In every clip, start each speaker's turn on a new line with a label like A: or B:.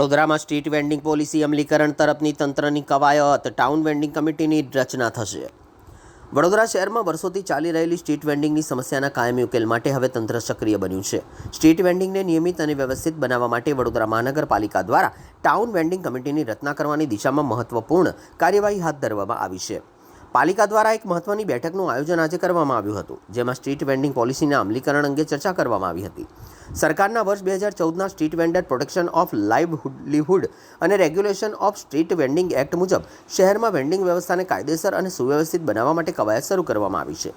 A: વડોદરામાં street vending policy અમલીકરણ તરફની તંત્રની કવાયત, ટાઉન વેન્ડિંગ કમિટીની રચના થશે. વડોદરા શહેરમાં વર્ષોથી ચાલી રહેલી સ્ટ્રીટ વેન્ડિંગની સમસ્યાના કાયમી ઉકેલ માટે હવે તંત્ર સક્રિય બન્યું છે. સ્ટ્રીટ વેન્ડિંગને નિયમિત અને વ્યવસ્થિત બનાવવા માટે વડોદરા મહાનગરપાલિકા દ્વારા ટાઉન વેન્ડિંગ કમિટીની રચના કરવાની દિશામાં મહત્વપૂર્ણ કાર્યવાહી હાથ ધરવામાં આવી છે. પાલિકા દ્વારા એક મહત્વની બેઠકનું આયોજન આજે કરવામાં આવ્યું હતું, જેમાં સ્ટ્રીટ વેન્ડિંગ પોલિસીના અમલીકરણ અંગે ચર્ચા કરવામાં આવી હતી. સરકારના વર્ષ 2014ના street vendor protection of livelihood અને regulation of street vending act મુજબ શહેરમાં વેન્ડિંગ વ્યવસ્થાને કાયદેસર અને સુવ્યવસ્થિત બનાવવા માટે કવાયત શરૂ કરવામાં આવી છે.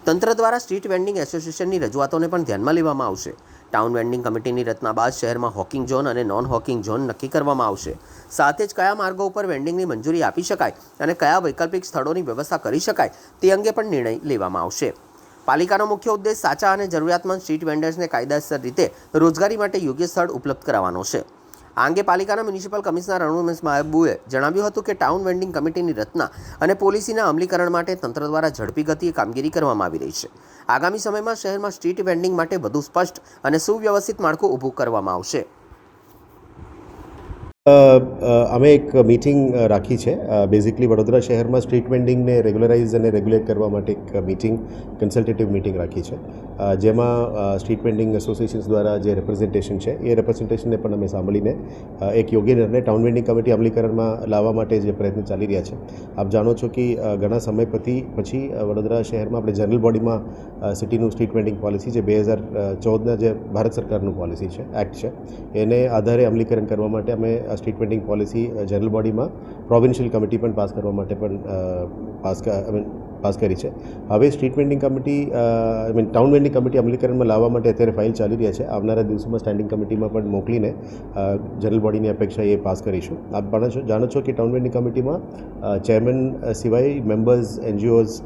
A: તંત્ર દ્વારા સ્ટ્રીટ વેન્ડિંગ એસોસિએશનની રજૂઆતોને પણ ધ્યાનમાં લેવામાં આવશે. ટાઉન વેન્ડિંગ કમિટીની રચના બાદ શહેરમાં હોકિંગ ઝોન અને નોન હોકિંગ ઝોન નક્કી કરવામાં આવશે. સાથે જ કયા માર્ગો ઉપર વેન્ડિંગની મંજૂરી આપી શકાય અને કયા વૈકલ્પિક સ્થળોની વ્યવસ્થા કરી શકાય તે અંગે પણ નિર્ણય લેવામાં આવશે. પાલિકાનો મુખ્ય ઉદ્દેશ સાચા અને જરૂરિયાતમંદ સ્ટ્રીટ વેન્ડર્સને કાયદેસર રીતે રોજગારી માટે યોગ્ય સ્થળ ઉપલબ્ધ કરાવવાનો છે. આ અંગે પાલિકાના મ્યુનિસિપલ કમિશનર અરુણ મહેબૂબે જણાવ્યું હતું કે ટાઉન વેન્ડિંગ કમિટીની રચના અને પોલિસીના અમલીકરણ માટે તંત્ર દ્વારા ઝડપી ગતિએ કામગીરી કરવામાં આવી રહી છે. આગામી સમયમાં શહેરમાં સ્ટ્રીટ વેન્ડિંગ માટે વધુ સ્પષ્ટ અને સુવ્યવસ્થિત માળખું ઊભું કરવામાં આવશે.
B: અમે એક મીટિંગ રાખી છે. બેઝિકલી વડોદરા શહેરમાં સ્ટ્રીટ વેન્ડિંગને રેગ્યુલરાઇઝ અને રેગ્યુલેટ કરવા માટે એક મીટિંગ, કન્સલ્ટેટિવ મીટિંગ રાખી છે, જેમાં સ્ટ્રીટ વેન્ડિંગ એસોસિએશન્સ દ્વારા જે રિપ્રેઝન્ટેશન છે એ રિપ્રેઝન્ટેશનને પણ અમે સાંભળીને એક યોગ્ય નિર્ણય ટાઉન વેન્ડિંગ કમિટી અમલીકરણમાં લાવવા માટે જે પ્રયત્ન ચાલી રહ્યા છે. આપ જાણો છો કે ઘણા સમય પછી વડોદરા શહેરમાં આપણે જનરલ બોડીમાં સિટીનું સ્ટ્રીટ વેન્ડિંગ પોલિસી જે 2014ના જે ભારત સરકારનું પોલિસી છે, એક્ટ છે, એને આધારે અમલીકરણ કરવા માટે અમે સ્ટ્રીટ વેન્ડિંગ પોલિસી જનરલ બોડીમાં પ્રોવિન્શિયલ કમિટી પણ પાસ કરવા માટે પણ પાસ કરી છે. હવે street vending committee town vending committee અમલીકરણમાં લાવવા માટે અત્યારે ફાઇલ ચાલી રહ્યા છે. આવનારા દિવસોમાં સ્ટેન્ડિંગ કમિટીમાં પણ મોકલીને જનરલ બોડીની અપેક્ષા એ પાસ કરીશું. આપ જાણો છો કે ટાઉન વેન્ડિંગ કમિટીમાં ચેરમેન સિવાય મેમ્બર્સ, NGOs,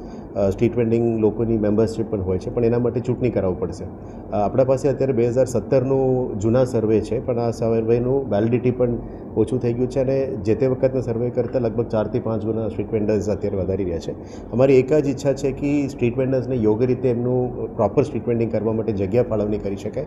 B: સ્ટ્રીટ વેન્ડિંગ લોકોની મેમ્બરશીપ પણ હોય છે, પણ એના માટે ચૂંટણી કરાવવું પડશે. આપણા પાસે અત્યારે 2017નું જૂના સર્વે છે, પણ આ સર્વેનું વેલિડિટી પણ ઓછું થઈ ગયું છે અને જે તે વખતના સર્વે કરતાં લગભગ 4 થી 5 ગુણા સ્ટ્રીટ વેન્ડર્સ અત્યારે વધારી રહ્યા છે. અમારી એક જ ઈચ્છા છે કે સ્ટ્રીટ વેન્ડર્સને યોગ્ય રીતે એમનું પ્રોપર સ્ટ્રીટ વેન્ડિંગ કરવા માટે જગ્યા ફાળવણી કરી શકાય.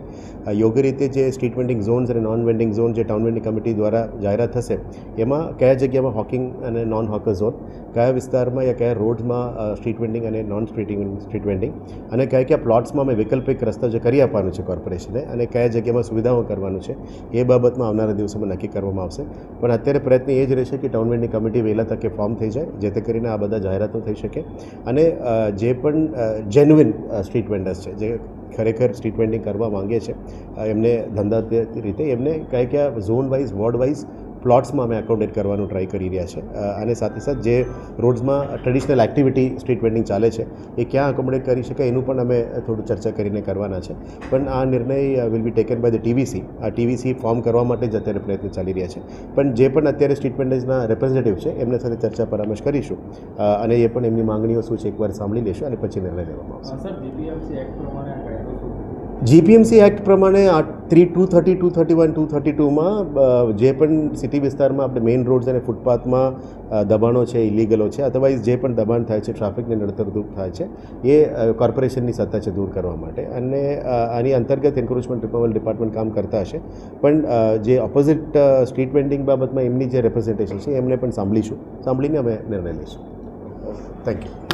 B: યોગ્ય રીતે જે સ્ટ્રીટ વેન્ડિંગ ઝોન્સ અને નોન વેન્ડિંગ ઝોન જે ટાઉન વેન્ડિંગ કમિટી દ્વારા જાહેરાત થશે, એમાં કયા જગ્યામાં હોકિંગ અને નોન હોકર ઝોન, કયા વિસ્તારમાં યા કયા રોડ્સમાં સ્ટ્રીટ વેન્ડિંગ અને નોન સ્ટ્રીટ વેન્ડિંગ, અને કયા પ્લોટ્સમાં અમે વૈકલ્પિક રસ્તા જે કરી આપવાનું છે કોર્પોરેશને, અને કયા જગ્યામાં સુવિધાઓ કરવાનું છે, એ બાબતમાં આવનારા દિવસોમાં નક્કી કરવામાં આવશે. પણ અત્યારે પ્રયત્ન એ જ રહેશે કે ટાઉન વેન્ડિંગ કમિટી વહેલા તકે ફોર્મ થઈ જાય, જેથી કરીને આ બધા જાહેરાતો થઈ શકે અને જે પણ જેન્યુઇન સ્ટ્રીટ વેન્ડર્સ છે, જે ખરેખર સ્ટ્રીટ વેન્ડિંગ કરવા માંગે છે, એમને ધંધા રીતે એમને કયા ઝોન વાઇઝ, વોર્ડ વાઇઝ પ્લોટ્સમાં અમે એકોમોડેટ કરવાનું ટ્રાય કરી રહ્યા છે. અને સાથે સાથે જે રોડ્સમાં ટ્રેડિશનલ એક્ટિવિટી સ્ટ્રીટ વેન્ડિંગ ચાલે છે એ ક્યાં એકોમોડેટ કરી શકાય એનું પણ અમે થોડું ચર્ચા કરીને કરવાના છે. પણ આ નિર્ણય will be taken by the TVC. આ TVC ફોર્મ કરવા માટે જ અત્યારે પ્રયત્ન ચાલી રહ્યા છે. પણ જે પણ અત્યારે સ્ટ્રીટ વેન્ડર્સના રિપ્રેઝેન્ટેટિવ છે એમના સાથે ચર્ચા પરામર્શ કરીશું અને એ પણ એમની માંગણીઓ શું છે એકવાર સાંભળી લેશું અને પછી નિર્ણય લેવામાં આવશે. GPMC એક્ટ પ્રમાણે 230, 231, 232માં જે પણ સિટી વિસ્તારમાં આપણે મેઇન રોડ્સ અને ફૂટપાથમાં દબાણો છે, ઇલીગલો છે, અધરવાઇઝ જે પણ દબાણ થાય છે, ટ્રાફિકને નડતરરૂપ થાય છે, એ કોર્પોરેશનની સત્તા છે દૂર કરવા માટે. અને આની અંતર્ગત એન્ક્રોચમેન્ટ રિમૂવલ ડિપાર્ટમેન્ટ કામ કરતા હશે. પણ જે ઓપોઝિટ સ્ટ્રીટ વેન્ડિંગ બાબતમાં એમની જે રિપ્રેઝન્ટેશન છે એમને પણ સાંભળીને અમે નિર્ણય લઈશું. Thank you.